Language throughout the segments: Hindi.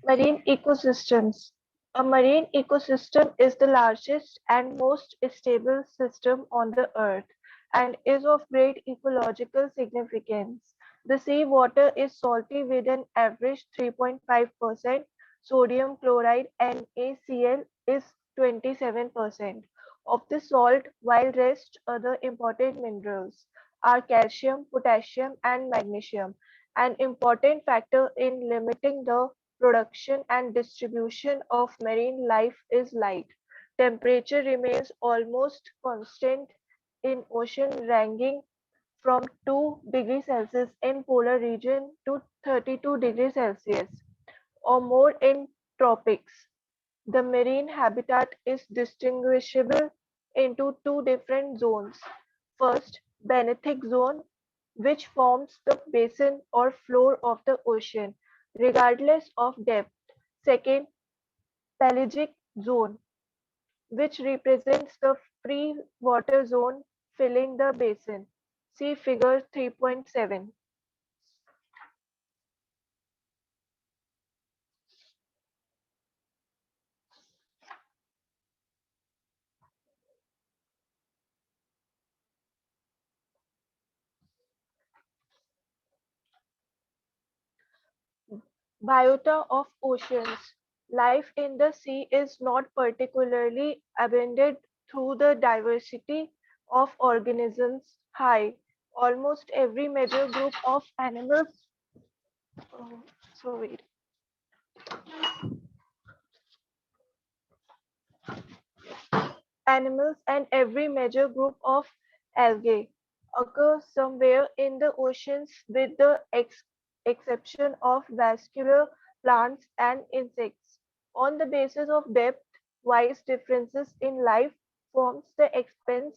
Marine ecosystems. A marine ecosystem is the largest and most stable system on the earth and is of great ecological significance. The sea water is salty with an average 3.5%. Sodium chloride NaCl is 27% of the salt, while rest other important minerals are calcium, potassium, and magnesium. An important factor in limiting the production and distribution of marine life is light. Temperature remains almost constant in ocean, ranging from 2 degrees Celsius in polar region to 32 degrees Celsius or more in tropics. The marine habitat is distinguishable into two different zones. First, benthic zone, which forms the basin or floor of the ocean, regardless of depth. Second, pelagic zone, which represents the free water zone filling the basin. See figure 3.7. Biota of oceans. Life in the sea is not particularly abundant through the diversity of organisms high. Almost every major group of animals, oh, so wait, animals and every major group of algae occur somewhere in the oceans with the exception of vascular plants and insects. On the basis of depth-wise differences in life forms the expanse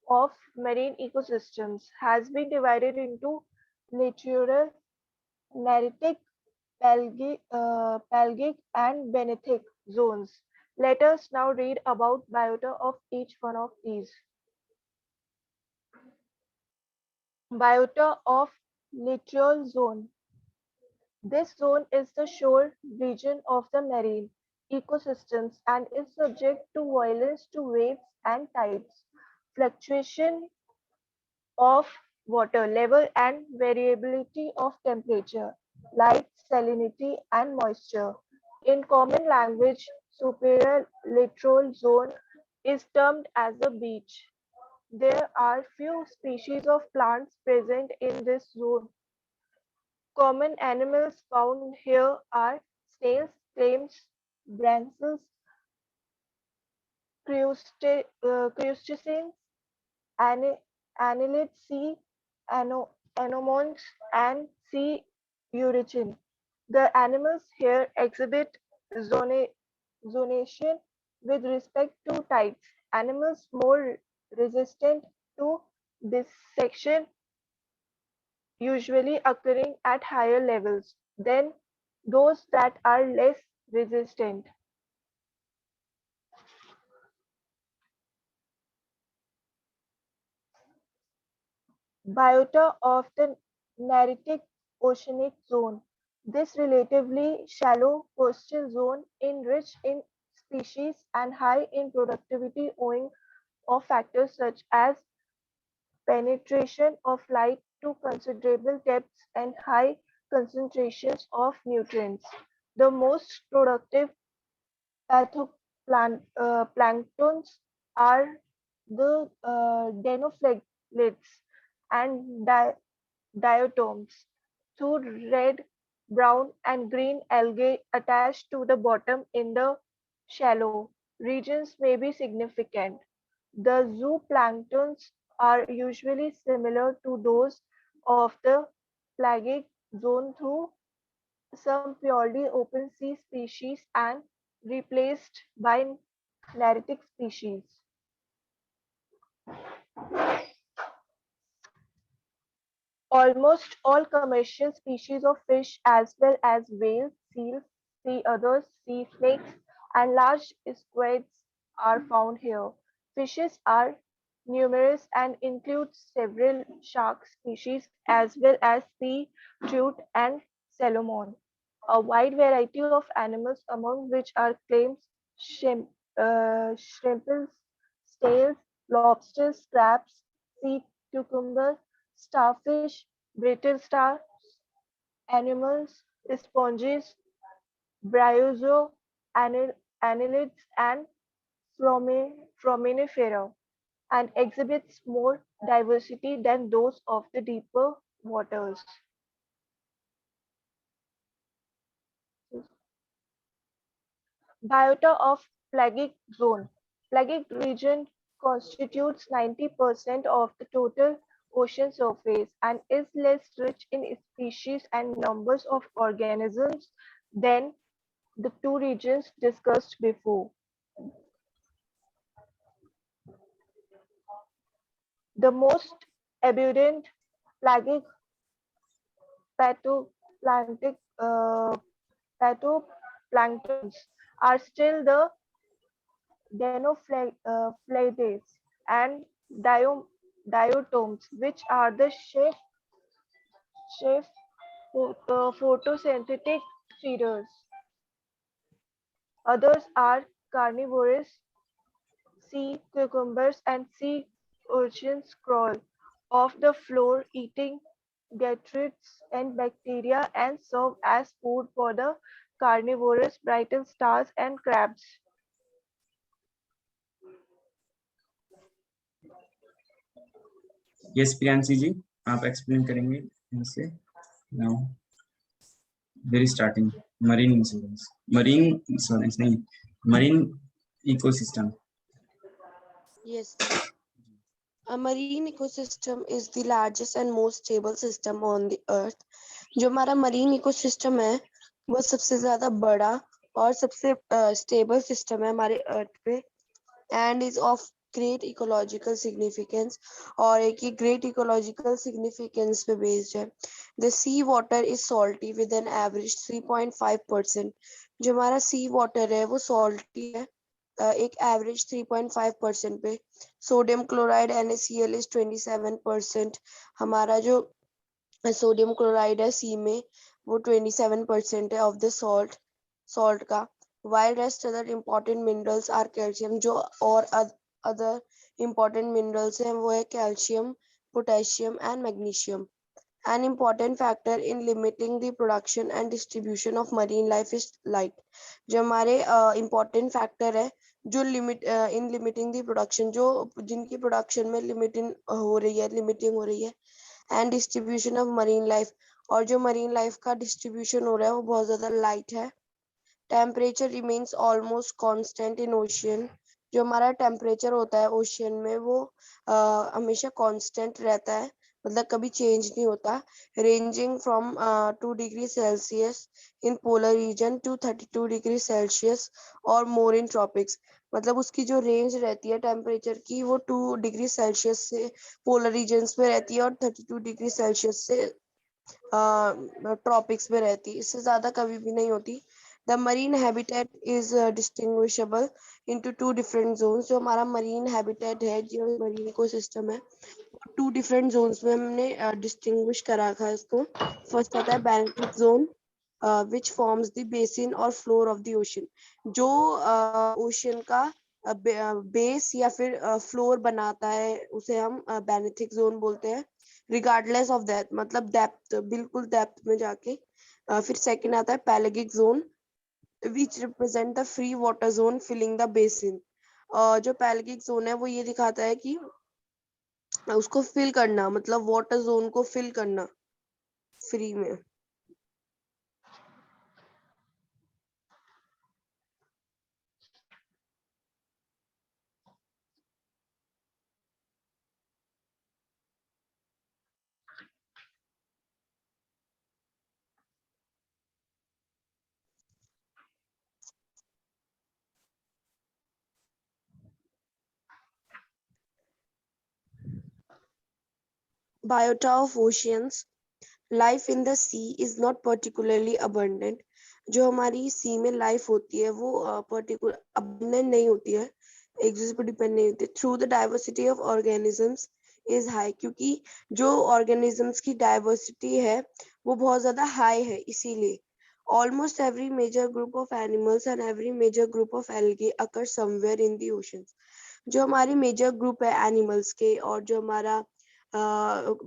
of marine ecosystems has been divided into littoral, neritic, pelagic and benthic zones. Let us now read about biota of each one of these. Biota of littoral zone. This zone is the shore region of the marine ecosystems and is subject to violence to waves and tides, fluctuation of water level and variability of temperature, light, salinity and moisture. In common language, superior littoral zone is termed as a beach. There are few species of plants present in this zone. Common animals found here are snails, clams, branches, crustaceans, ani- annelids, sea anemones, and sea urchin. The animals here exhibit zona- zonation with respect to tides. Animals more resistant to dissection usually occurring at higher levels than those that are less resistant. Biota of the Neritic Oceanic Zone. This relatively shallow coastal zone is rich in species and high in productivity owing of factors such as penetration of light to considerable depths and high concentrations of nutrients. The most productive planktons are the dinoflagellates and diatoms, two red, brown, and green algae attached to the bottom in the shallow regions may be significant. The zooplanktons are usually similar to those of the pelagic zone through some purely open sea species and replaced by neritic species. Almost all commercial species of fish as well as whales, seals, sea otters, sea snakes, and large squids are found here. Fishes are numerous and include several shark species as well as sea trout and salmon. A wide variety of animals, among which are clams, shrimps, snails, lobsters, crabs, sea cucumber, starfish, brittle stars, animals, sponges, bryozo, annelids, and foraminifera, and exhibits more diversity than those of the deeper waters. Biota of plagic zone. Plagic region constitutes 90% of the total ocean surface and is less rich in species and numbers of organisms than the two regions discussed before. The most abundant plagic phytoplanktic phytoplanktons are still the Dinoflagellates and diatoms, which are the chief photosynthetic feeders. Others are carnivorous. Sea cucumbers and sea urchins crawl off the floor, eating detritus and bacteria, and serve as food for the carnivorous brittle stars and crabs. Yes Priyanshi ji, आप एक्सप्लेन करेंगे यहाँ से now very starting marine insurance marine insurance नहीं marine ecosystem. Yes. A marine ecosystem is the largest and most stable system on the earth. जो हमारा marine ecosystem है वो सबसे ज्यादा बड़ा और सबसे stable system है हमारे earth पे and is of great ecological significance और एक ही great ecological significance पे based है. The sea water is salty with an average 3.5%. जो हमारा sea water है वो salty है एक एवरेज 3.5% पे. Sodium chloride NaCl is 27%. हमारा जो सोडियम क्लोराइड है सी में वो 27% है ऑफ द सॉल्ट का. while rest other important minerals are calcium. जो और अदर important minerals हैं वो है calcium, potassium and magnesium. An important factor in limiting the production and distribution of marine life is light. जो हमारे important factor है जो in limiting the production जो जिनकी production में limiting हो रही है and distribution of marine life और जो marine life का distribution हो रहा है वो बहुत ज़्यादा light है. Temperature remains almost constant in ocean. जो हमारा टेम्परेचर होता है ओशियन में वो हमेशा कांस्टेंट रहता है, मतलब कभी चेंज नहीं होता. Ranging from 2 degree Celsius in polar region to 32 degree Celsius और मोर इन ट्रॉपिक्स. मतलब उसकी जो रेंज रहती है टेम्परेचर की वो 2 डिग्री सेल्सियस से पोलर रीजन्स में रहती है और 32 डिग्री सेल्सियस से ट्रॉपिक्स में रहती है. इससे ज्यादा कभी भी नहीं होती. The marine habitat is distinguishable into two different zones. जो हमारा marine habitat है, जो marine ecosystem है, two different zones में हमने distinguish करा रखा है इसको. First आता है benthic zone, which forms the basin or floor of the ocean. जो ocean का base या फिर floor बनाता है उसे हम benthic zone बोलते हैं. Regardless of that, मतलब depth, बिल्कुल depth में जाके. फिर second आता है pelagic zone, which represent the free water zone filling the basin. जो पैलेगिक जोन है वो ये दिखाता है कि उसको फिल करना, मतलब वाटर जोन को फिल करना फ्री में. Biota of oceans. Life in the sea is not particularly abundant. जो हमारी सी में लाइफ होती है वो पर्टिकुलर abundant नहीं होती है, एक दूसरे पर डिपेंड नहीं होती. Through the diversity of organisms is high. क्योंकि जो organisms की diversity है वो बहुत ज्यादा high है इसीलिए. Almost every major group of animals and every major group of algae occur somewhere in the oceans. जो हमारी मेजर ग्रुप है एनिमल्स के और जो हमारा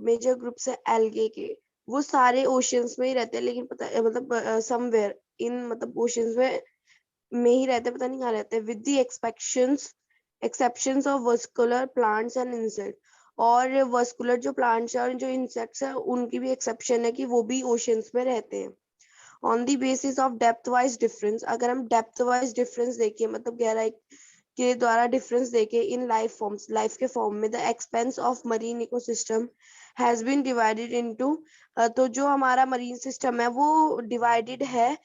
मेजर ग्रुप्स है एल्गे के, वो सारे ओशियंस में ही रहते हैं, लेकिन पता मतलब समवेयर इन मतलब ओशियंस में ही रहते हैं, पता नहीं कहाँ रहते हैं, with the exceptions of vascular plants and insect. और वस्कुलर जो प्लांट्स है और जो इंसेक्ट्स है उनकी भी एक्सेप्शन है कि वो भी ओशियंस में रहते हैं. On the basis of depth wise difference, अगर हम डेप्थ वाइज डिफरेंस देखें मतलब गहराई के द्वारा डिफरेंस देखें इन लाइफ फॉर्म्स, लाइफ के फॉर्म में, the expanse of marine ecosystem has been divided into, तो जो हमारा मरीन सिस्टम है वो डिवाइडेड है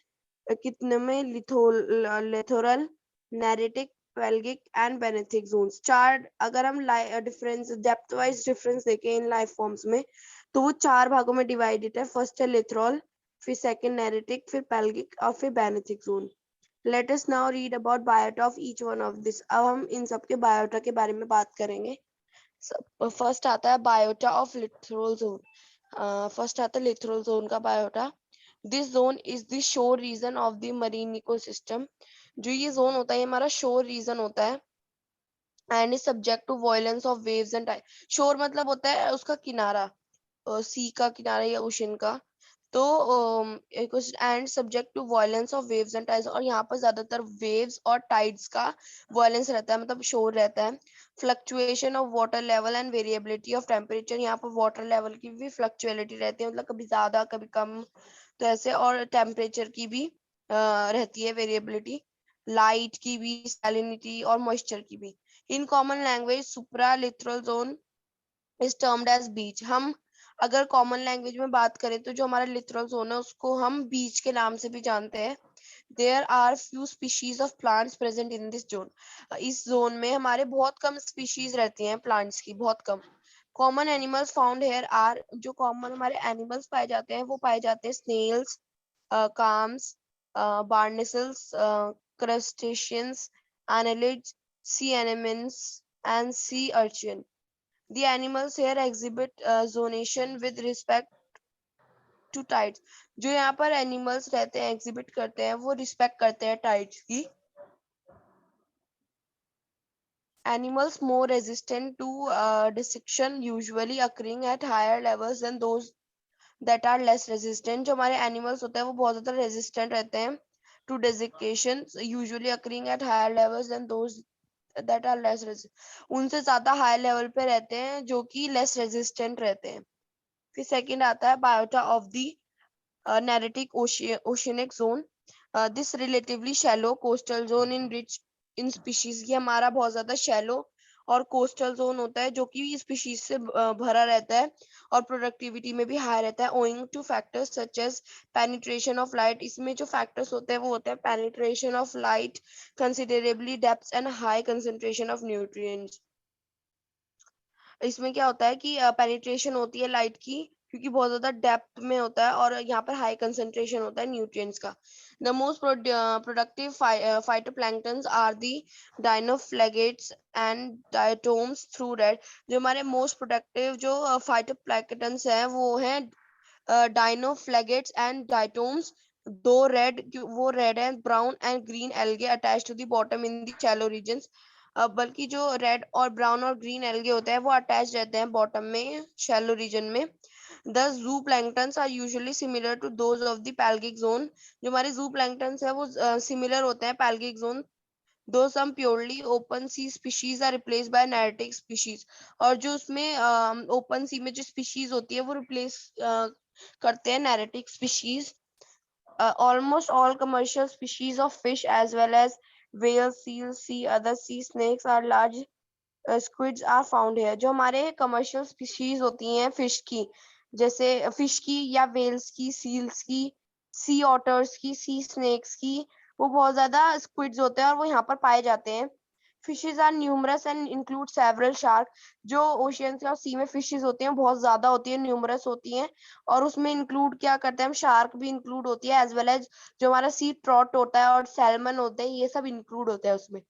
कितने में, लिथोरल, नेरेटिक, पेल्गिक एंड बेनेथिक जोन्स. चार अगर हम डिफरेंस डेप्थ वाइज डिफरेंस देखें इन लाइफ फॉर्म्स में तो वो चार भागों में डिवाइडेड है. फर्स्ट है लिथोरल, फिर सेकंड नेरेटिक, फिर पेल्गिक और फिर बेनेथिक zone. Let us now read about biota of each one of this. अब हम इन सब के biota के बारे में बात करेंगे. फर्स्ट आता है biota of littoral zone. First आता है littoral zone का biota. This zone is the shore region of the marine ecosystem. जो ये zone होता है ये हमारा shore region होता है and is subject to violence of waves and tide. shore मतलब होता है उसका किनारा, सी का किनारा या ओशन का. तो and subject to violence of waves and tides, और यहाँ पर ज्यादातर वेव्स और टाइड्स का वायलेंस रहता है, मतलब शोर रहता है. Fluctuation of water level and variability of temperature, यहाँ पर वाटर लेवल की भी फ्लक्चुएलिटी रहती है, मतलब कभी ज्यादा कभी कम, तो ऐसे. और टेम्परेचर की भी रहती है वेरिएबिलिटी, लाइट की भी, सैलिनिटी और मॉइस्चर की भी. In common language supra littoral zone is termed as beach. हम अगर कॉमन लैंग्वेज में बात करें तो जो हमारा लिटरल जोन है उसको हम बीच के नाम से भी जानते हैं. There are few species of plants present in this zone. इस जोन में हमारे बहुत कम स्पीशीज रहती हैं प्लांट्स की, बहुत कम. Common animals found here are, जो कॉमन हमारे एनिमल्स पाए जाते हैं वो पाए जाते हैं snails, clams, barnacles, crustaceans, annelids, sea anemones and sea urchin. The animals here exhibit zonation with respect to tides. जो यहाँ पर एनिमल्स रहते हैं एग्जिबिट करते हैं वो रिस्पेक्ट करते हैं टाइड्स की. Animals more resistant to dissection usually occurring at higher levels than those that are less resistant. जो हमारे एनिमल्स होते हैं वो बहुत ज्यादा रेजिस्टेंट रहते हैं to desiccation, usually occurring at higher levels than those that are less resistant. उनसे ज्यादा हाई लेवल पे रहते हैं जो कि लेस रेजिस्टेंट रहते हैं. फिर सेकंड आता है biota of the Neretic oceanic zone. This relatively shallow coastal zone in rich in species. ये हमारा बहुत ज्यादा shallow और कोस्टल जोन होता है जो कि स्पीशीज से भरा रहता है और प्रोडक्टिविटी में भी हाई रहता है. Owing to factors such as penetration of light. इसमें जो फैक्टर्स होते हैं वो होते हैं penetration of light, considerably depth and high concentration of nutrients. इसमें क्या होता है कि पेनिट्रेशन होती है लाइट की क्योंकि बहुत ज्यादा डेप्थ में होता है और यहाँ पर हाई कंसंट्रेशन होता है न्यूट्रिएंट्स का. The most productive phytoplanktons are the dinoflagellates and diatoms through red. जो हमारे मोस्ट प्रोडक्टिव जो फाइटोप्लैंक्टन्स हैं वो हैं डायनोफ्लैगेट्स एंड डायटोम्स. दो रेड, वो red and brown and green algae attach to the bottom in the shallow regions. बल्कि जो रेड और ब्राउन और ग्रीन एल्गे होते हैं वो अटैच रहते हैं बॉटम में, शैलो रीजन में. The zooplanktons are usually similar to those of the pelagic zone. जो हमारे जू प्लैंक्टन्स है वो सिमिलर होते हैं pelagic zone. Though some purely open sea species are replace by neritic species. और जो उसमें ओपन सी में जो स्पीशीज होती है वो रिप्लेस करते हैं नाइटिक species. Almost all commercial species of fish as well as whales, seals, other sea snakes are large squids are found here. जो हमारे commercial species होती हैं fish की, जैसे fish की या whales की, seals की, sea otters की, sea snakes की, वो बहुत ज्यादा squids होते हैं और वो यहाँ पर पाए जाते हैं. Fishes are numerous and include several shark. जो ओशियन और सी में फिशेस होती हैं बहुत ज्यादा होती है, न्यूमरस होती हैं और उसमें इंक्लूड क्या करते हैं हम, शार्क भी इंक्लूड होती है एज वेल एज जो हमारा सी ट्रॉट होता है और सैल्मन होते हैं, ये सब इंक्लूड होता है उसमें.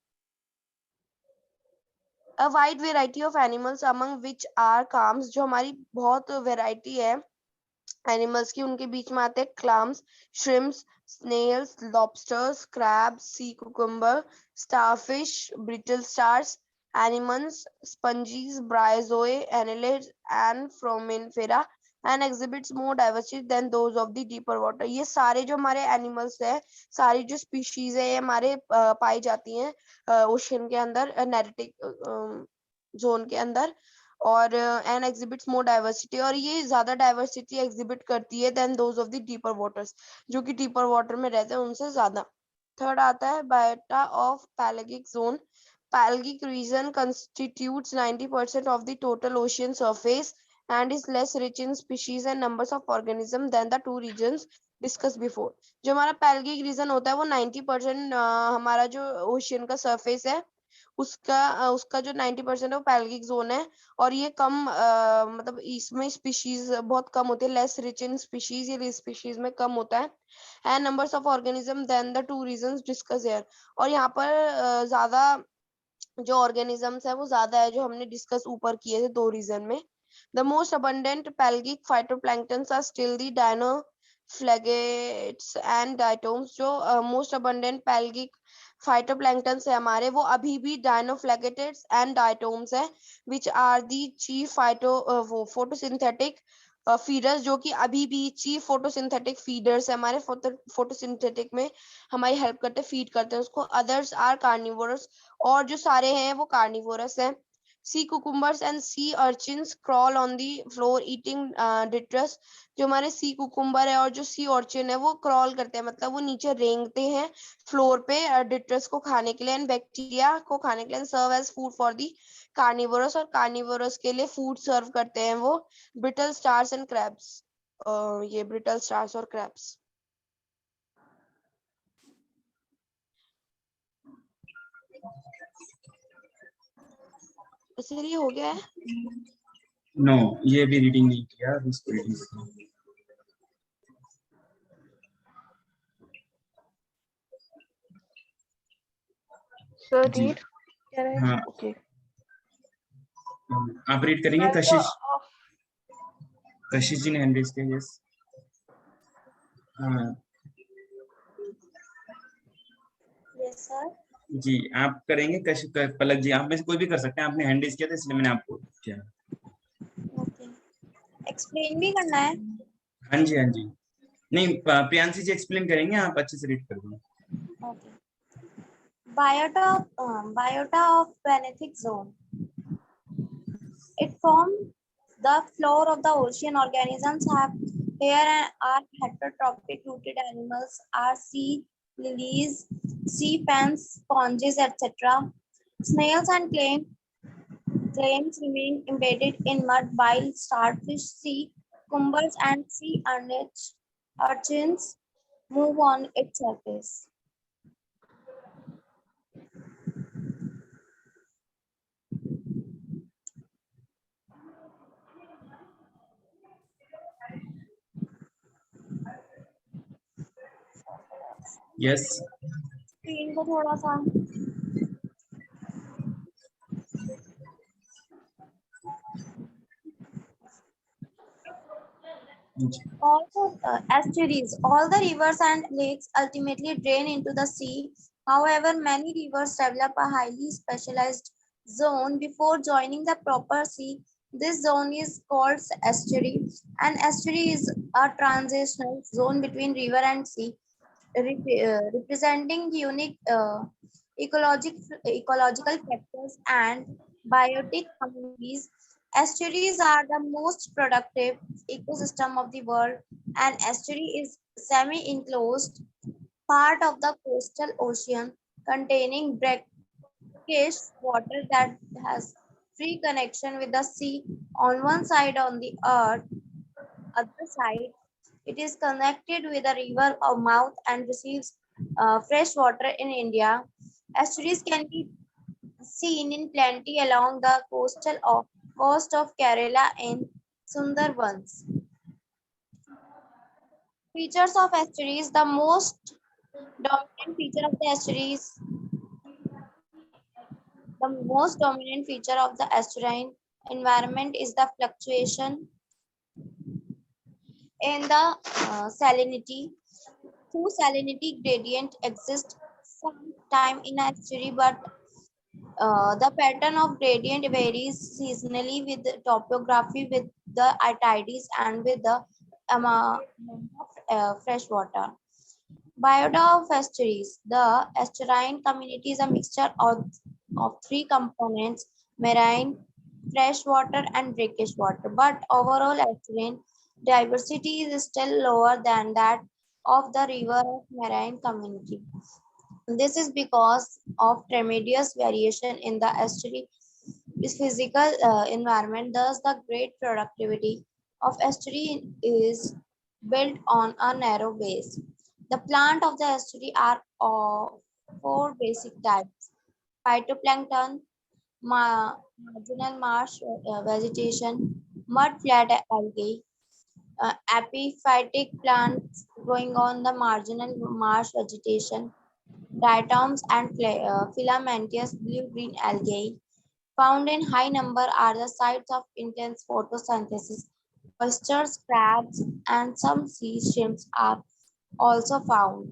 A wide variety of animals among which are clams. जो हमारी बहुत वेराइटी है एनिमल्स की, उनके बीच में आते हैं clams, shrimps, snails, lobsters, crabs, sea cucumber, starfish, brittle stars, animals, sponges, bryozoa, annelids and foraminifera and exhibits more diversity than those of the deeper water. ये सारे जो हमारे एनिमल्स है, सारी जो स्पीशीज है, ये हमारे पाई जाती हैं ओशन के अंदर, नेरेटिक जोन के अंदर, और एंड एग्जिबिट्स मोर डाइवर्सिटी, और ये ज्यादा डाइवर्सिटी एग्जिबिट करती है then those of the deeper waters, जो कि डीपर वाटर में रहते हैं उनसे ज्यादा। थर्ड आता है biota of pelagic zone. Pelagic region constitutes 90% of the total ocean surface and is less rich in species and numbers of organisms than the two regions discussed before। जो हमारा पैल्गिक रीजन होता है वो 90% हमारा जो ओशियन का सरफेस है उसका जो 90% है वो पैल्गिक जोन है, और ये कम मतलब इसमें स्पीशीज बहुत कम होती है, लेस रिच इन स्पीशीज, ये स्पीशीज में कम होता है, and numbers of organism then the two regions discuss here. और यहाँ पर ज्यादा जो ऑर्गेनिजम्स है वो ज्यादा है जो हमने डिस्कस ऊपर किए थे दो रीजन में। The most abundant pelagic phytoplanktons are still the dinoflagellates and diatoms. जो मोस्ट अबंडेंट पैल्गिक फाइटोप्लैंक्टन्स है हमारे, वो अभी भी डायनोफ्लेगेटेट्स एंड डायटोम्स है, which are the chief photosynthetic feeders, जो कि अभी भी चीफ फोटोसिंथेटिक फीडर्स है हमारे, फोटोसिंथेटिक में हमारी हेल्प करते हैं, फीड करते हैं उसको। अदर्स आर कार्निवोरस, और जो सारे हैं वो कार्निवोरस हैं। Sea cucumbers and sea urchins crawl on the floor eating detritus. जो हमारे सी कुकुम्बर है और जो सी अर्चिन है वो क्रॉल करते हैं, मतलब वो नीचे रेंगते हैं फ्लोर पे डिट्रस को खाने के लिए एंड बैक्टीरिया को खाने के लिए, serve as food for the carnivorous, और कार्निवोरस के लिए फूड सर्व करते हैं वो ब्रिटल स्टार्स एंड क्रैब्स। ये ब्रिटल स्टार्स और क्रैब्स। इसीलिए हो गया है। नो, ये भी रीडिंग नहीं किया, अभी इसको रीडिंग करना है। Sir, जी read. Can I? हाँ, Okay. आप रीड करेंगे? Biota of कशिश जी ने हैंड रेज किया। यस, हाँ Yes, sir. जी, आप करेंगे? पलक जी, आप में से कोई भी कर सकते हैं, आपने हैंड रेज किया था इसलिए मैंने आपको किया। Okay. Explain भी करना है? हाँ जी, हाँ जी। नहीं, प्रियांशी जी एक्सप्लेन करेंगे, आप अच्छे से रीड कर देंगे। Okay. Biota of Benthic zone. It forms the floor of the ocean. Organisms have here are heterotrophic rooted animals are sea lilies, sea fans, sponges, etc. Snails and clams remain embedded in mud, while starfish, sea cucumbers, and sea urchins move on its surface. Yes, screen को थोड़ा सा also estuaries. All the rivers and lakes ultimately drain into the sea. However, many rivers develop a highly specialized zone before joining the proper sea. This zone is called estuary. An estuary is a transitional zone between river and sea, representing unique ecological factors and biotic communities. Estuaries are the most productive ecosystem of the world. An estuary is semi-enclosed part of the coastal ocean containing brackish water that has free connection with the sea on one side. On the other side, it is connected with a river or mouth and receives fresh water. In India, estuaries can be seen in plenty along the coast of Kerala and Sundarbans. Features of estuaries. The most dominant feature of the estuaries. The most dominant feature of the estuarine environment is the fluctuation in the salinity. Two salinity gradient exists sometime in a estuary, but the pattern of gradient varies seasonally with the topography, with the tides, and with the amount of fresh water. Biota of estuaries. The estuarine community is a mixture of three components: marine, freshwater, and brackish water. But overall estuarine diversity is still lower than that of the river of marine community. This is because of tremendous variation in the estuary physical environment. Thus, the great productivity of estuary is built on a narrow base. The plant of the estuary are of four basic types: phytoplankton, marginal marsh vegetation, mud flat algae, epiphytic plants growing on the marginal marsh vegetation, diatoms, and filamentous blue-green algae. Found in high number are the sites of intense photosynthesis. Oysters, crabs, and some sea shrimps are also found.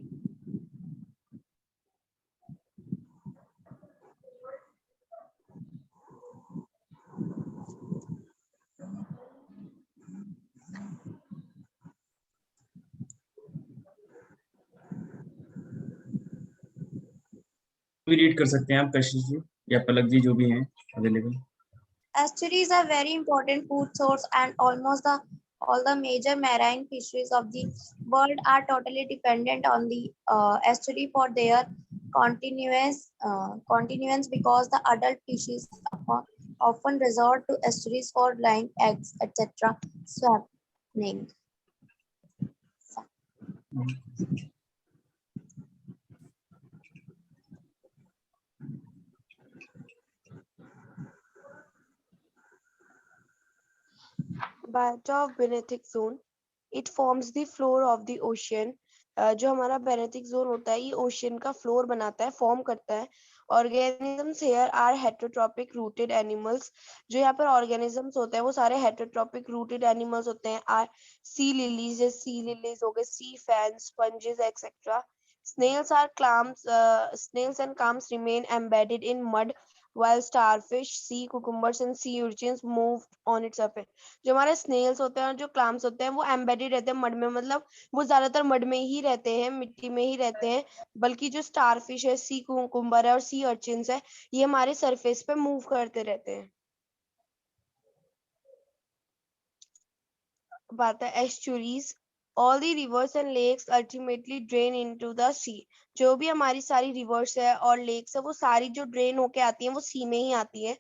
भी रीड कर सकते हैं आप, कशिश जी या पलक जी, जो भी हैं available. Estuaries are very important food source, and almost all the major marine fisheries of the world are totally dependent on the estuary for their continuance, because the adult fishes often resort to estuaries for laying eggs, etc. Swimming. Biota of benefic zone. It forms the floor of the ocean. जो हमारा बेनेथिक जोन होता है ये ओशियन का फ्लोर बनाता है, फॉर्म करता है. Organisms here are heterotrophic rooted animals. जो यहाँ पर ऑर्गेनिजम्स होते हैं वो सारे हेटरोट्रॉपिक रूटेड एनिमल्स होते हैं. आर सी लिलीज, जैसे सी लिलीज हो गए, sea fans, sponges etcetera. Snails are clams. Snails and clams remain embedded in mud, while starfish, sea cucumbers, and sea urchins move on its surface. जो हमारे स्नेल्स होते हैं और जो क्लाम्स होते हैं वो एम्बेडेड रहते हैं मड में, मतलब वो ज्यादातर मड में ही रहते हैं, मिट्टी में ही रहते हैं. बल्कि जो स्टारफिश है, सी कुकुम्बर है और सी अर्चिन्स है, ये हमारे सरफेस पे मूव करते रहते हैं. बात है estuaries. All the rivers and lakes ultimately drain into the sea. जो भी हमारी सारी rivers है और lakes है वो सारी जो drain होके आती हैं वो sea में ही आती हैं.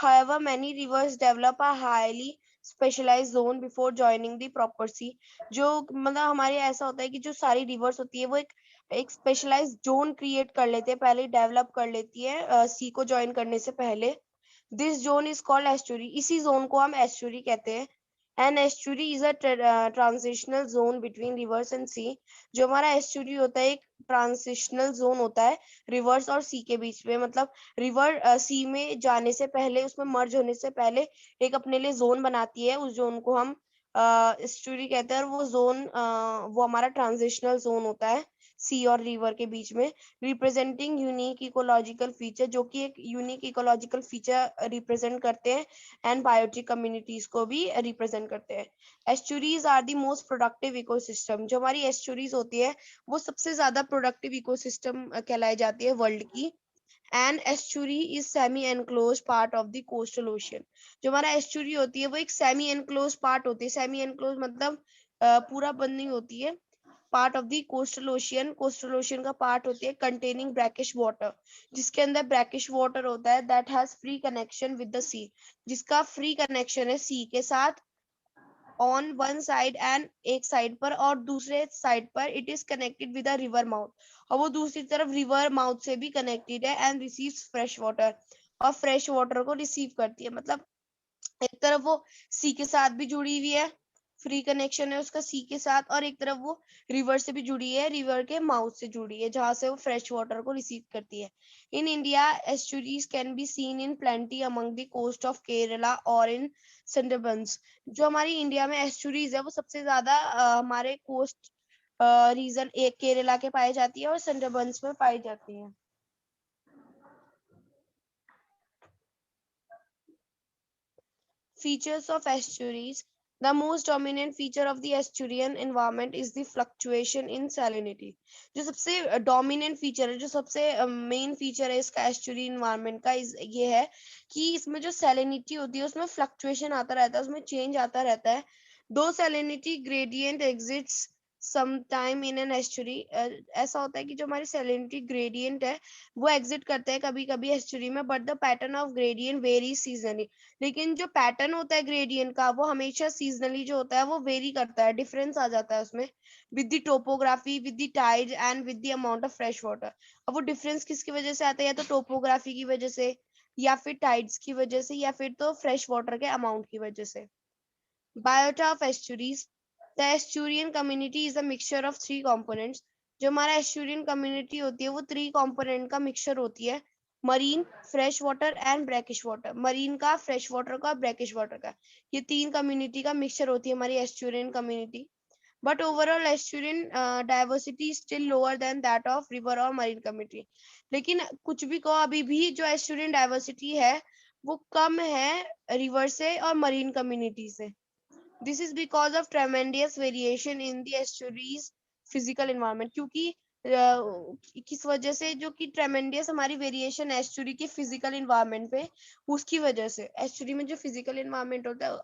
However, many rivers develop a highly specialized zone before joining the proper sea. जो मतलब हमारे ऐसा होता है कि जो सारी rivers होती है वो एक specialized zone create कर लेते हैं, पहले develop कर लेती है sea को join करने से पहले. This zone is called estuary. इसी zone को हम estuary कहते हैं. An estuary is a transitional zone between rivers and sea. जो हमारा estuary होता है एक transitional zone होता है rivers और sea के बीच में. मतलब river sea में जाने से पहले, उसमें merge होने से पहले एक अपने लिए zone बनाती है. उस zone को हम estuary कहते हैं और वो zone वो हमारा transitional zone होता है सी और रिवर के बीच में. रिप्रेजेंटिंग यूनिक इकोलॉजिकल फीचर, जो कि एक यूनिक इकोलॉजिकल फीचर रिप्रेजेंट करते हैं एंड बायोटिक कम्युनिटीज को भी रिप्रेजेंट करते हैं. Estuaries are the most productive ecosystem. जो हमारी एस्चुरीज होती है वो सबसे ज्यादा प्रोडक्टिव इकोसिस्टम कहलाई जाती है वर्ल्ड की. And estuary is semi enclose part of the coastal ocean. जो हमारा एस्चुरी होती है वो एक सेमी एनक्लोज पार्ट होती है. सेमी एनक्लोज मतलब पूरा बंद नहीं होती है. Part of the coastal ocean. Coastal ocean का पार्ट होती है कंटेनिंग ब्रैकिश वाटर, जिसके अंदर ब्रैकिश वाटर होता है. That has free connection with the sea. जिसका फ्री कनेक्शन है सी के साथ ऑन वन साइड एंड एक साइड पर, और दूसरे साइड पर it is connected with a river mouth, और वो दूसरी तरफ रिवर माउथ से भी कनेक्टेड है. एंड रिसीव्स फ्रेश वाटर, और फ्रेश वाटर को रिसीव करती है. मतलब एक तरफ वो सी के साथ भी जुड़ी हुई है फ्री कनेक्शन है उसका सी के साथ, और एक तरफ वो रिवर से भी जुड़ी है, रिवर के माउथ से जुड़ी है, जहां से वो फ्रेश वाटर को रिसीव करती है। In India estuaries can be seen in plenty among the coast of Kerala और इन सुंदरबंस। जो हमारी इंडिया में एस्चुरीज है वो सबसे ज्यादा हमारे कोस्ट रीजन एक केरला के पाई जाती है और सुंदरबंस में पाई जाती है। Features of estuaries. The most dominant feature of the estuarian environment is the fluctuation in salinity. जो सबसे dominant feature है, जो सबसे main feature है इसका estuary environment का ये है कि इसमें जो salinity होती है उसमें fluctuation आता रहता है, उसमें change आता रहता है। Though salinity gradient exists sometime in an estuary, ऐसा होता है कि जो हमारी salinity gradient है वो exit करते हैं कभी कभी estuary में, but the pattern of gradient varies seasonally. लेकिन जो पैटर्न होता है ग्रेडियंट का वो हमेशा सीजनली जो होता है वो वेरी करता है, डिफरेंस आ जाता है उसमें with the topography, with the tide and with the amount of fresh water. अब वो डिफरेंस किसकी वजह से आता है, या तो टोपोग्राफी की वजह से, या फिर टाइड्स की वजह से, या फिर तो फ्रेश वाटर के अमाउंट की वजह से। Biota of estuaries. The estuarine community is a mixture of 3 components. जो हमारा एस्चुरियन कम्युनिटी होती है वो 3 कंपोनेंट का मिक्सचर होती है, marine, fresh water and brackish water. Marine का, फ्रेश वाटर का, ब्रैकिश वाटर का, ये 3 कम्युनिटी का मिक्सचर होती है हमारी estuarine community. But overall estuarine diversity still lower than that of river और मरीन कम्युनिटी। लेकिन कुछ भी कहो, अभी भी जो एस्चुरियन डाइवर्सिटी है वो कम है रिवर से और मरीन कम्युनिटी से। This is because of tremendous variation in the estuary's physical environment। क्योंकि किस वजह से, जो कि ट्रेमेंडियस हमारी वेरिएशन एस्चुरी के फिजिकल इन्वायरमेंट पे, उसकी वजह से एस्चुरी में जो फिजिकल इन्वायरमेंट होता है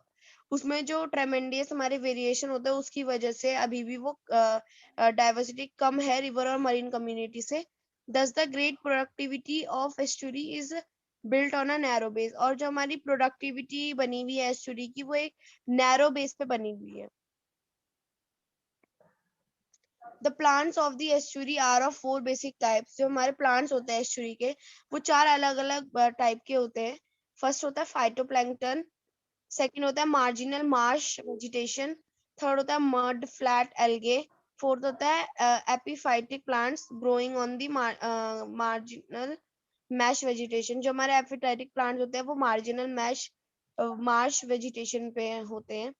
उसमें जो ट्रेमेंडियस हमारे वेरिएशन होता है उसकी वजह से अभी भी वो डाइवर्सिटी कम है रिवर और मरीन कम्युनिटी से। Thus the great productivity of estuary is built on a narrow base। और जो हमारी प्रोडक्टिविटी बनी हुई है एस्चुरी की वो एक नैरो बेस पे बनी हुई है। The plants of the estuary are of 4 basic types। जो हमारे प्लांट्स होते हैं एस्चुरी के वो 4 अलग अलग टाइप के होते हैं। फर्स्ट होता है फाइटोप्लैंक्टन, सेकंड होता है मार्जिनल मार्श वेजिटेशन, थर्ड होता है मड फ्लैट एल्गे, फोर्थ होता है epiphytic plants growing on the marginal marsh vegetation. जो हमारे एपिफाइटिक प्लांट्स होते हैं वो मार्जिनल मैश मार्श वेजिटेशन पे होते हैं।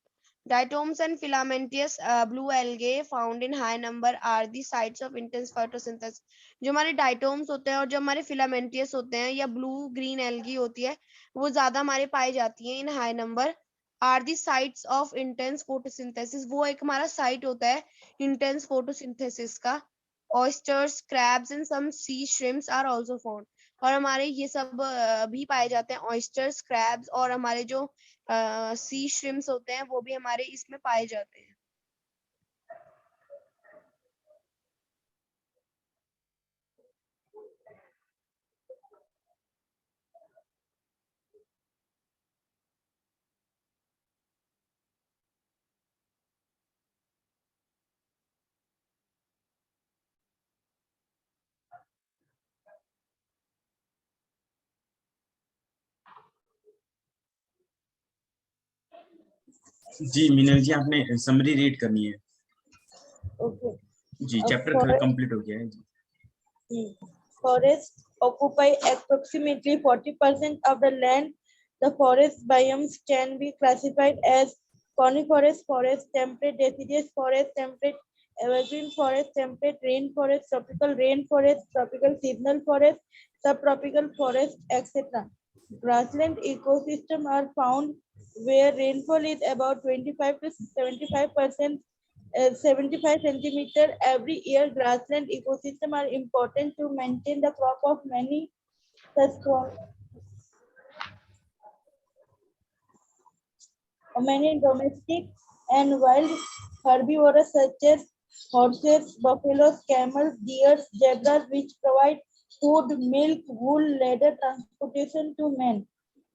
Diatoms and filamentous blue algae found in high number are the sites of intense photosynthesis। जो हमारे डाइटोम्स होते हैं और जो हमारे फिलामेंटियस होते हैं या ब्लू ग्रीन एल्गी होती है वो ज्यादा हमारे पाई जाती हैं in high number. Are the sites of intense photosynthesis, वो एक हमारा साइट होता है इंटेंस फोटोसिंथेसिस का। Oysters, crabs and some sea shrimps are also found. और हमारे ये सब भी पाए जाते हैं, ऑयस्टर्स, क्रैब्स और हमारे जो सी श्रिम्प्स होते हैं वो भी हमारे इसमें पाए जाते हैं। जी मीनल जी आपने समरी रीड करनी है। Okay. जी चैप्टर forest- कंप्लीट हो गया है जी। Forests occupy approximately 40% of the land. The forest biomes can be classified as coniferous forest, temperate deciduous forest, temperate evergreen forest, temperate rainforest, tropical rainforest, tropical seasonal forest, subtropical forest, etc. Grassland ecosystems are found where rainfall is about 25 to 75%. 75 centimeter every year. Grassland ecosystem are important to maintain the crop of many such many domestic and wild herbivores such as horses, buffaloes, camels, deer, zebras, which provide food, milk, wool, leather, transportation to men.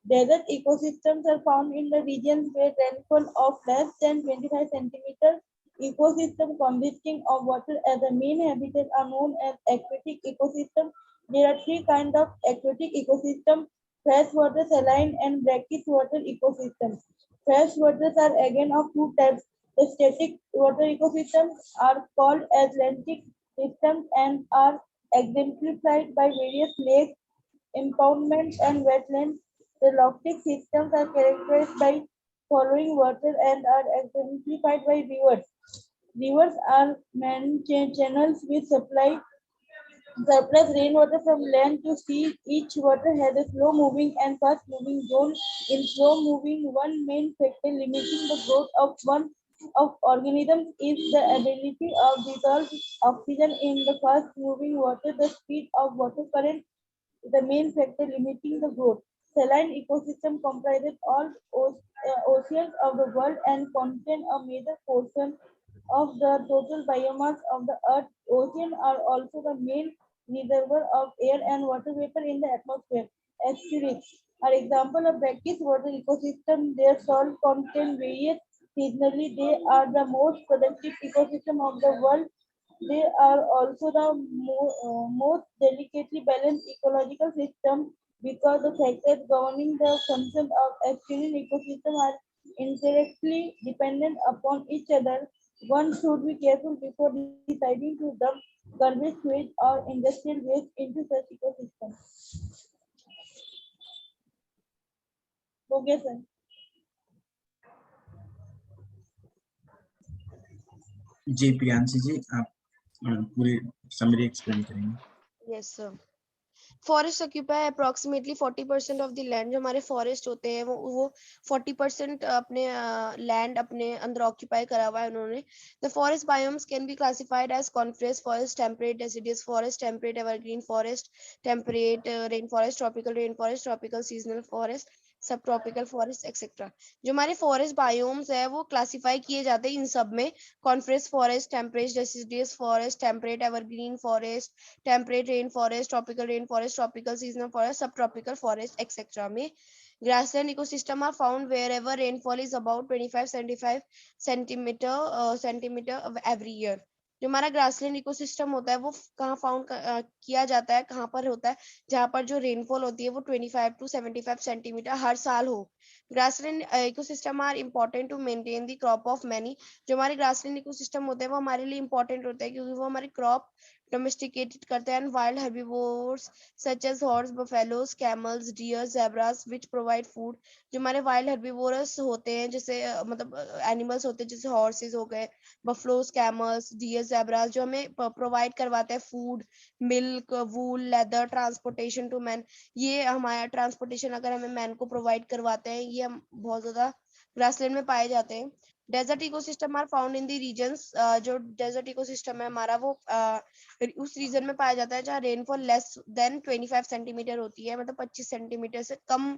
Desert ecosystems are found in the regions where rainfall of less than 25 centimeters. Ecosystem consisting of water as a main habitat are known as aquatic ecosystem. There are 3 kinds of aquatic ecosystem: freshwater, saline, and brackish water ecosystems. Fresh waters are again of 2 types: The static water ecosystems are called as lentic systems and are exemplified by various lakes, impoundments, and wetlands. The lactic systems are characterized by flowing water and are exemplified by rivers. Rivers are man channels which supply surplus rainwater from land to sea. Each water has a slow moving and fast moving zone. In slow moving, one main factor limiting the growth of one of organisms is the ability of dissolve oxygen in the fast moving water. The speed of water current is the main factor limiting the growth. Saline ecosystem comprises all oceans of the world and contain a major portion of the total biomass of the earth. Oceans are also the main reservoir of air and water vapor in the atmosphere. Estuaries are example of brackish water ecosystem. Their salt content varies seasonally. They are the most productive ecosystem of the world. They are also the most delicately balanced ecological system because the factors governing the function of estuarine ecosystem are indirectly dependent upon each other. One should be careful before deciding to dump garbage, sewage, or industrial waste into such ecosystems. Okay, sir. जी प्रियांशी जी आप पूरी समरी एक्सप्लेन करेंगे। Yes sir. Forest occupy approximately 40% of the land. जो हमारे फॉरेस्ट होते हैं वो 40% अपने लैंड अपने अंदर ऑक्यूपाई करा हुआ है उन्होंने। The forest biomes can be classified as coniferous forest, temperate deciduous forest, temperate evergreen forest, temperate rain forest, tropical rain forest, tropical seasonal forest, sub tropical forest etcetera. जो हमारे फॉरेस्ट बायोम्स है वो क्लासिफाई किए जाते हैं इन सब में, coniferous forest, temperate deciduous forest, temperate evergreen forest, temperate rain forest, tropical rain forest, tropical seasonal forest, subtropical forest, etc. में grassland ecosystem are found wherever rainfall is about 25-75 centimeter every year. जो हमारा ग्रासलैंड इकोसिस्टम होता है वो कहाँ फाउंड किया जाता है, कहाँ पर होता है, जहाँ पर जो रेनफॉल होती है वो 25 to 75 सेंटीमीटर हर साल हो। Grassland ecosystem are important to maintain the crop of many. जो हमारे ग्रासलैंड इकोसिस्टम होते हैं वो हमारे लिए इम्पोर्टेंट होता है क्योंकि वो हमारी क्रॉप domesticated करते हैं, and wild herbivores such as horse, buffaloes, camels, deer, zebras which provide food. जो हमारे wild herbivores होते हैं जैसे मतलब animals होते हैं जैसे horses हो गए, buffaloes, camels, deer, zebras जो हमें provide करवाते हैं food, milk, wool, leather, transportation to man. ये हमारा transportation अगर हमें man को provide करवाते हैं, ये हम बहुत ज्यादा grassland में पाए जाते हैं। Desert ecosystem are found in the regions. जो डेजर्ट इकोसिस्टम है हमारा वो उस रीजन में पाया जाता है जहाँ रेनफॉल लेस देन 25 सेंटीमीटर होती है, मतलब 25 सेंटीमीटर से कम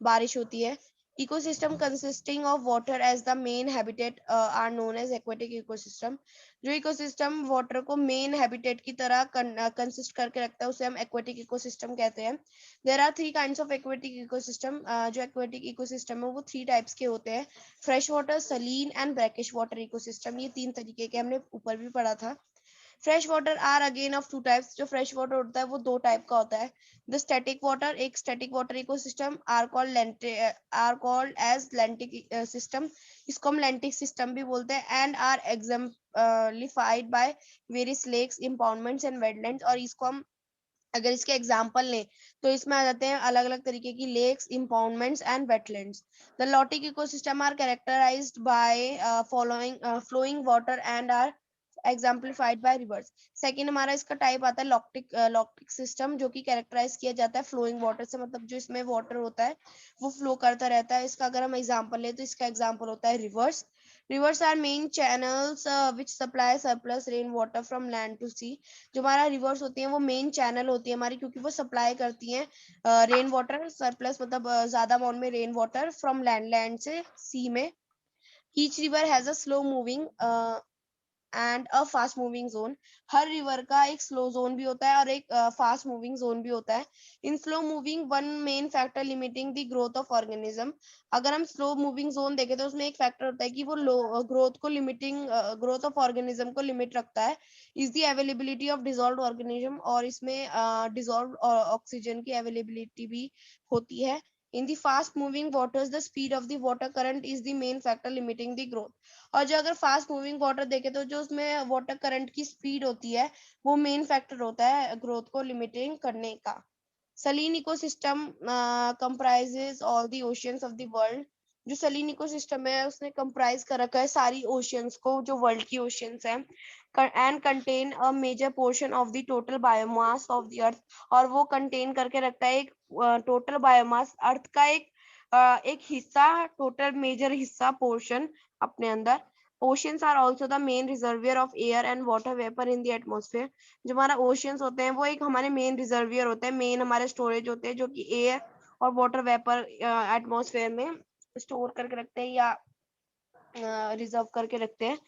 बारिश होती है। Ecosystem consisting of water as the main habitat are known as aquatic ecosystem. जो इकोसिस्टम वाटर को मेन हैबिटेट की तरह कंसिस्ट करके रखता है उसे हम एक्वेटिक इकोसिस्टम कहते हैं। There are 3 kinds of aquatic ecosystem. जो एक्वेटिक इकोसिस्टम है वो 3 टाइप्स के होते हैं, fresh water, saline and brackish water ecosystem. ये 3 तरीके के हमने ऊपर भी पढ़ा था। Fresh water are again of 2 types. जो फ्रेश वाटर होता है वो 2 टाइप का होता है। द स्टैटिक वाटर, एक static water ecosystem are called as lentic system. इसको हम लेंटिक सिस्टम भी बोलते हैं। And are exemplified by various lakes, impoundments and wetlands. और इसको हम अगर इसके एग्जाम्पल लें तो इसमें आ जाते हैं अलग अलग तरीके की lakes, impoundments and wetlands. The lotic ecosystem are characterized by flowing water and are exemplified by rivers. Second हमारा इसका टाइप आता है लॉक्टिक सिस्टम, जो कि कैरेक्टराइज किया जाता है फ्लोइंग वाटर से, मतलब जो इसमें वाटर होता है वो फ्लो करता रहता है। इसका अगर हम एग्जाम्पल ले तो इसका एग्जाम्पल होता है reverse. Rivers are main channels which supply surplus rain water from land to sea. जो हमारा रिवर्स होती हैं वो मेन चैनल होती है हमारी, क्योंकि वो सप्लाई करती हैं रेन वाटर सरप्लस, मतलब ज्यादा अमाउंट में रेन वाटर फ्रॉम लैंड से सी में। Each river has a slow moving and a fast moving zone. Her river का एक स्लो जोन भी होता है और एक फास्ट मूविंग जोन भी होता है। In slow moving one main factor limiting the growth of organism. अगर हम स्लो मूविंग जोन देखें तो उसमें एक फैक्टर होता है कि वो ग्रोथ को लिमिटिंग ग्रोथ ऑफ ऑर्गेनिज्म को लिमिट रखता है, is the availability of dissolved organism. और इसमें डिसॉल्व्ड ऑक्सीजन की अवेलेबिलिटी भी होती है। In the fast moving waters, the speed of the water current is the main factor limiting the growth. और जो अगर फास्ट मूविंग वाटर देखे तो जो उसमें वाटर करंट की स्पीड होती है वो मेन फैक्टर होता है ग्रोथ को लिमिटिंग करने का. Saline ecosystem comprises all the oceans of the world. जो सलीन इकोसिस्टम है उसने कंप्राइज कर रखा है सारी ओशियंस को जो वर्ल्ड की ओशियंस हैं and contain a major portion of the total biomass of the earth. और वो कंटेन करके रखता है एक टोटल बायोमास अर्थ का एक हिस्सा, टोटल मेजर हिस्सा पोर्शन अपने अंदर. Oceans are also the main reservoir of air and water vapor in the atmosphere. जो हमारा oceans होते हैं वो एक हमारे main reservoir होते हैं, main हमारे storage होते हैं जो कि air और water vapor atmosphere में store करके रखते हैं या reserve करके रखते हैं.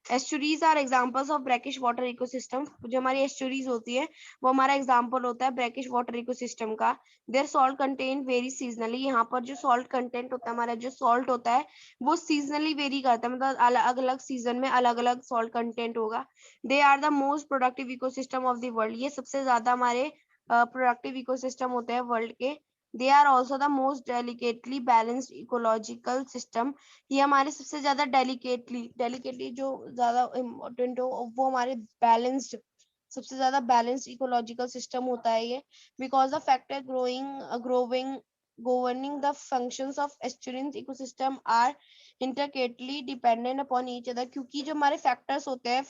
Estuaries are examples of brackish water ecosystem. जो हमारी estuaries होती है वो हमारा example होता है brackish water ecosystem का. Their salt content varies seasonally. यहाँ पर जो salt content होता है हमारा जो salt होता है वो seasonally vary करता है, मतलब अलग अलग season में अलग अलग salt content होगा. They are the most productive ecosystem of the world. ये सबसे ज्यादा हमारे productive ecosystem होते हैं world के. They are also the most delicately balanced ecological system. ये हमारे सबसे ज्यादा delicately जो ज्यादा important हो वो हमारे balanced, सबसे ज्यादा balanced ecological system होता है ये, because the factor governing the functions of estuarine ecosystem are intricately dependent upon each other. क्योंकि जो हमारे factors होते हैं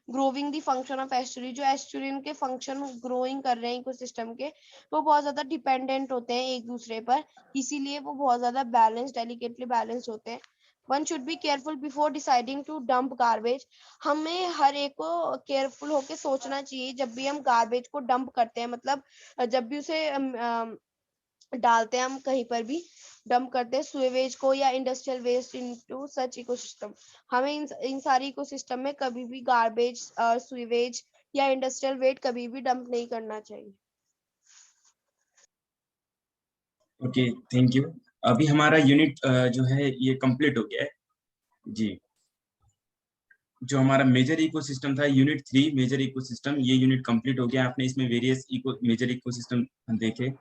ग्रोविंग दी फंक्शन ऑफ एस्टुरी, जो एस्टुरिन के फंक्शन ग्रोइंग कर रहे हैं इकोसिस्टम के, वो बहुत ज्यादा डिपेंडेंट होते हैं एक दूसरे पर, इसीलिए वो बहुत ज्यादा बैलेंस्ड, डेलिकेटली बैलेंस्ड होते हैं. One should be careful before deciding to dump garbage. हमें हर एक को केयरफुल होके सोचना चाहिए जब भी हम गार्बेज को डंप करते हैं, मतलब जब भी उसे डालते हैं हम कहीं पर भी डंप करते हैं सुएवेज को या industrial waste into such ecosystem. हमें इन सारी इकोसिस्टम में कभी भी गार्बेज, सुएवेज या इंडस्ट्रियल वेस्ट कभी भी डंप नहीं करना चाहिए. Okay, thank you. अभी हमारा यूनिट जो है ये कंप्लीट हो गया है जी. जो हमारा मेजर इकोसिस्टम था यूनिट 3 मेजर इकोसिस्टम, ये यूनिट कंप्लीट हो गया. आपने इसमें वेरियस मेजर इकोसिस्टम देखे.